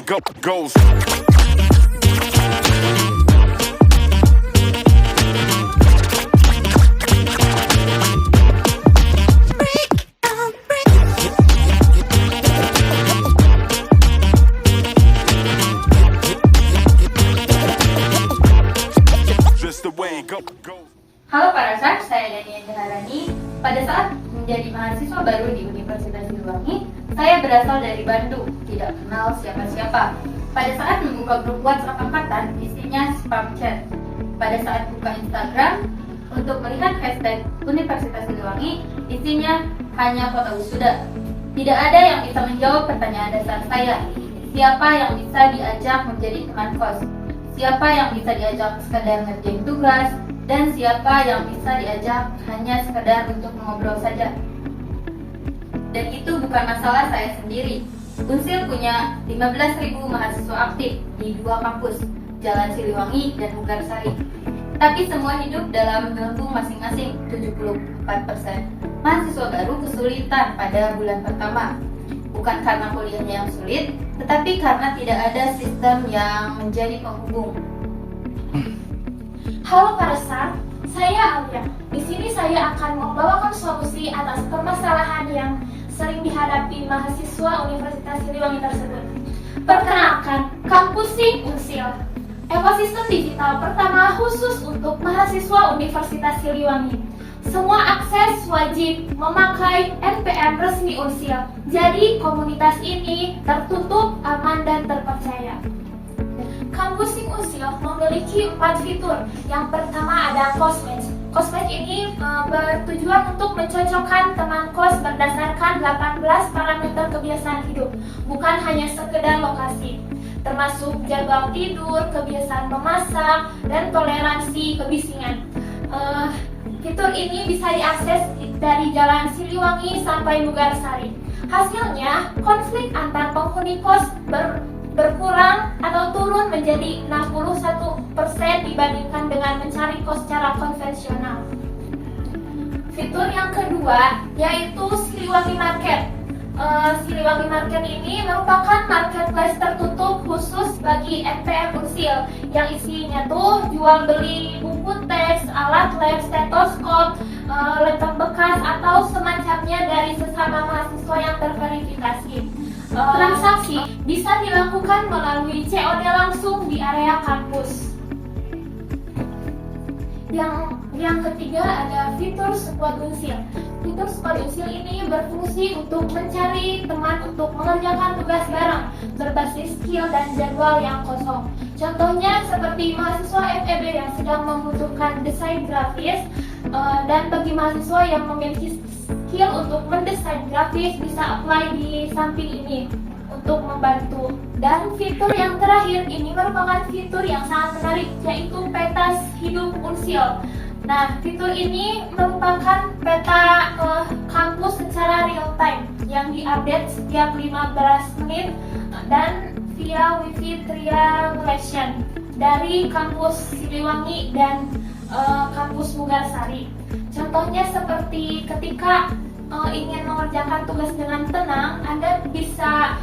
goes. Just the way it goes. Halo para Sar, saya Dania Jaharani. Pada saat menjadi mahasiswa baru di Universitas Siliwangi, saya berasal dari Bandung, tidak kenal siapa-siapa. Pada saat membuka grup WhatsApp angkatan, isinya spam chat. Pada saat buka Instagram, untuk melihat hashtag Universitas Siliwangi, isinya hanya foto wisuda. Tidak ada yang bisa menjawab pertanyaan dasar saya. Siapa yang bisa diajak menjadi teman kos? Siapa yang bisa diajak sekedar ngerjain tugas? Dan siapa yang bisa diajak hanya sekedar untuk mengobrol saja. Dan itu bukan masalah saya sendiri. Unsil punya 15.000 mahasiswa aktif di 2 kampus, Jalan Siliwangi dan Mugarsari. Tapi semua hidup dalam belenggu masing-masing, 74%. Mahasiswa baru kesulitan pada bulan pertama. Bukan karena kuliahnya yang sulit, tetapi karena tidak ada sistem yang menjadi penghubung. Halo para Sar, saya Alia. Di sini saya akan membawakan solusi atas permasalahan yang sering dihadapi mahasiswa Universitas Siliwangi tersebut. Perkenalkan, Kampusing Unsil, ekosistem digital pertama khusus untuk mahasiswa Universitas Siliwangi. Semua akses wajib memakai NPM resmi Unsil. Jadi komunitas ini tertutup, aman, dan terpercaya. Kampusing Unsil memiliki 4 fitur. Yang pertama ada Cosmatch. Cosmatch ini bertujuan untuk mencocokkan teman kos berdasarkan 18 parameter kebiasaan hidup, bukan hanya sekedar lokasi, termasuk jadwal tidur, kebiasaan memasak, dan toleransi kebisingan. Fitur ini bisa diakses dari Jalan Siliwangi sampai Mugarsari. Hasilnya, konflik antar penghuni kos berkurang atau turun menjadi 61% dibandingkan dengan mencari kos secara konvensional. Fitur yang kedua yaitu Siliwangi Market. Siliwangi Market ini merupakan marketplace tertutup khusus bagi NPM Unsil yang isinya tuh jual beli buku teks, alat lab, stetoskop, laptop bekas atau semacamnya dari sesama mahasiswa yang terverifikasi. Transaksi bisa dilakukan melalui COD langsung di area kampus. Yang ketiga ada fitur Squad Unsil. Fitur Squad Unsil ini berfungsi untuk mencari teman untuk mengerjakan tugas bareng berbasis skill dan jadwal yang kosong. Contohnya seperti mahasiswa FEB yang sedang membutuhkan desain grafis, dan bagi mahasiswa yang memiliki skill untuk mendesain grafis bisa apply di samping ini untuk membantu. Dan fitur yang terakhir ini merupakan fitur yang sangat menarik, yaitu peta hidup Unsil. Nah, fitur ini merupakan peta kampus secara real time yang diupdate setiap 15 menit dan via wifi triangulation dari kampus Siliwangi dan kampus Mugarsari. Contohnya seperti ketika ingin mengerjakan tugas dengan tenang, Anda bisa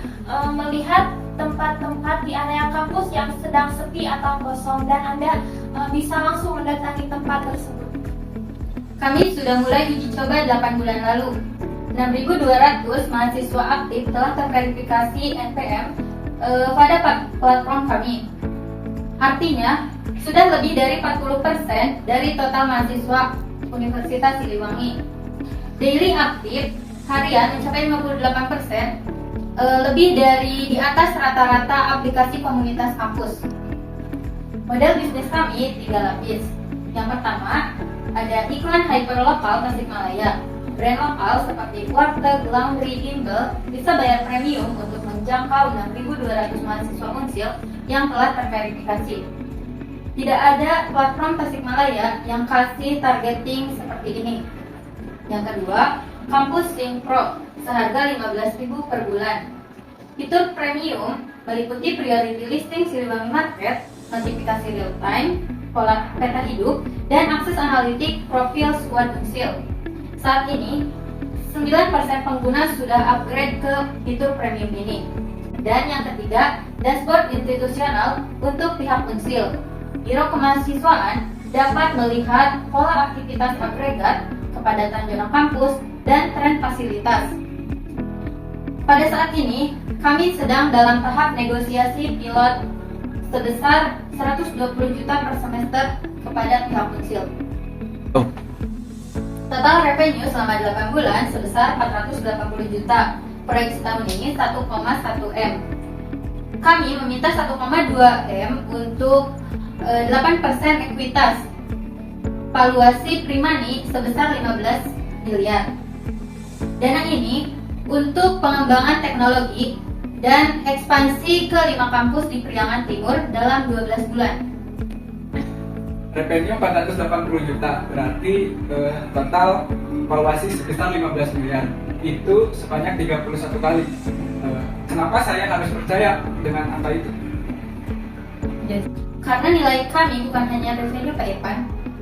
melihat tempat-tempat di area kampus yang sedang sepi atau kosong dan Anda bisa langsung mendatangi tempat tersebut. Kami sudah mulai uji coba 8 bulan lalu. 6.200 mahasiswa aktif telah terverifikasi NPM pada platform kami. Artinya, sudah lebih dari 40% dari total mahasiswa Universitas Siliwangi. Daily aktif harian mencapai 58%, lebih dari di atas rata-rata aplikasi komunitas kampus. Model bisnis kami 3 lapis. Yang pertama, ada iklan hyperlokal Tasikmalaya. Brand lokal seperti Warteg, Laundry, Gimbal bisa bayar premium untuk menjangkau 6.200 mahasiswa Unsil yang telah terverifikasi. Tidak ada platform Tasikmalaya yang kasih targeting seperti ini. Yang kedua, Kampusing Pro seharga 15.000 per bulan. Fitur premium meliputi priority listing Siliwangi Market, notifikasi real time, pola peta hidup, dan akses analitik profil Squad Unsil. Saat ini, 9% pengguna sudah upgrade ke fitur premium ini. Dan yang ketiga, dashboard institusional untuk pihak Unsil. Biro Kemahasiswaan dapat melihat pola aktivitas agregat, kepadatan zona kampus, dan tren fasilitas. Pada saat ini, kami sedang dalam tahap negosiasi pilot sebesar 120 juta per semester kepada pihak Unsil. Total revenue selama 8 bulan sebesar 480 juta. Proyek setahun ini 1,1 M. Kami meminta 1,2 M untuk 8% ekuitas. Valuasi pre-money sebesar 15 miliar. Dana ini untuk pengembangan teknologi dan ekspansi ke 5 kampus di Priangan Timur dalam 12 bulan. Revenue 480 juta, berarti total valuasi sebesar 15 miliar. Itu sebanyak 31 kali. Kenapa saya harus percaya dengan angka itu? Karena nilai kami bukan hanya revenue Pak Irfan,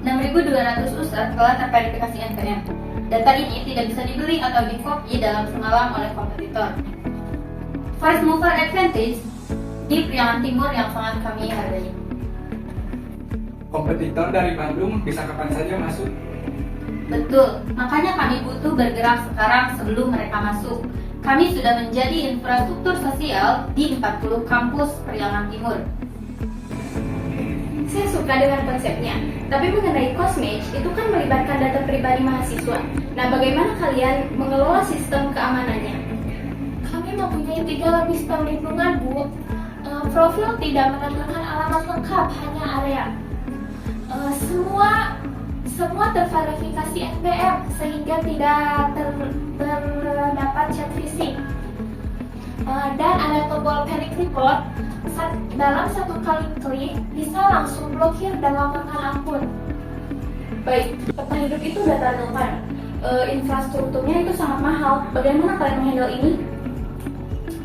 6.200 user telah terverifikasi NPM. Data ini tidak bisa dibeli atau di-copy dalam semalam oleh kompetitor. First mover advantage di Priangan Timur yang sangat kami hargai. Kompetitor dari Bandung bisa kapan saja masuk. Betul, makanya kami butuh bergerak sekarang sebelum mereka masuk. Kami sudah menjadi infrastruktur sosial di 40 kampus Priangan Timur. Saya suka dengan konsepnya, tapi mengenai Cosmage itu kan melibatkan data pribadi mahasiswa. Nah, bagaimana kalian mengelola sistem keamanannya? Kami mempunyai 3 lapis perlindungan, Bu. Profil tidak menampilkan alamat lengkap, hanya area. Semua terverifikasi NPM sehingga tidak terdapat chat phishing. Dan ada tombol panic report. Dalam 1 kali klik bisa langsung blokir dan laporkan akun. Baik, peta hidup itu data real time. Infrastrukturnya itu sangat mahal. Bagaimana kalian menghandle ini?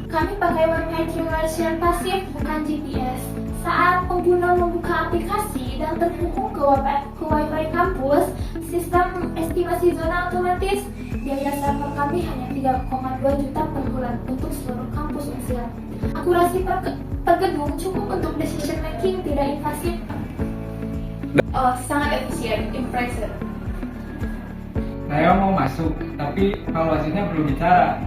Kami pakai Wi-Fi triangulation pasif, bukan GPS. Saat pengguna membuka aplikasi dan terhubung ke Wi-Fi kampus, sistem estimasi zona otomatis, biaya server kami hanya 3,2 juta per bulan untuk seluruh kampus Unsil. Akurasi per gedung cukup untuk decision making, tidak invasif. Sangat efisien, impressive. Saya mau masuk, tapi valuasinya belum bicara.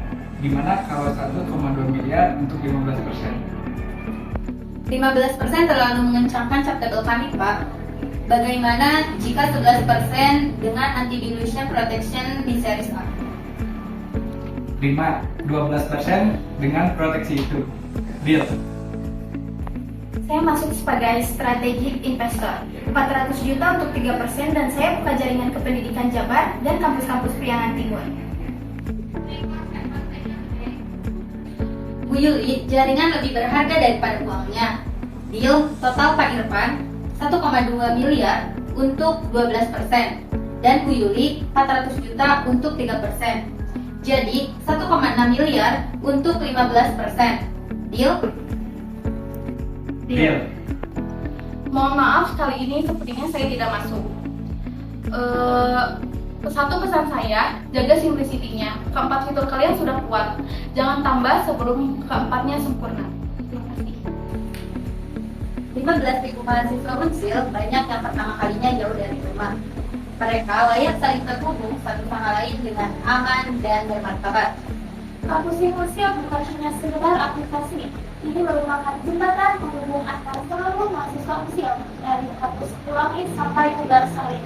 Gimana kalau 1,2 miliar untuk 15%? 15% terlalu mengencangkan cap table kami, Pak. Bagaimana jika 11% dengan anti-dilution protection di series A? 12% dengan proteksi itu. Deal. Saya masuk sebagai strategic investor. 400 juta untuk 3% dan saya buka jaringan kependidikan Jabar dan kampus-kampus Priangan Timur. Bu Yuli, jaringan lebih berharga daripada uangnya. Deal total Pak Irfan 1,2 miliar untuk 12% dan Bu Yuli 400 juta untuk 3%. Jadi 1,6 miliar untuk 15%. Deal? Deal. Mohon maaf, kali ini sepertinya saya tidak masuk. Satu pesan saya, jaga simplicity-nya. Keempat fitur kalian sudah kuat. Jangan tambah sebelum keempatnya sempurna. Terima kasih. 15.000 mahasiswa Unsil banyak yang pertama kalinya jauh dari rumah. Mereka layak saling terhubung satu sama lain dengan aman dan bermartabat. Kampus Unsil bukan hanya sekedar aplikasi. Ini merupakan jembatan penghubung antara seluruh mahasiswa Unsil dari kampus Ulangin sampai Udarsari.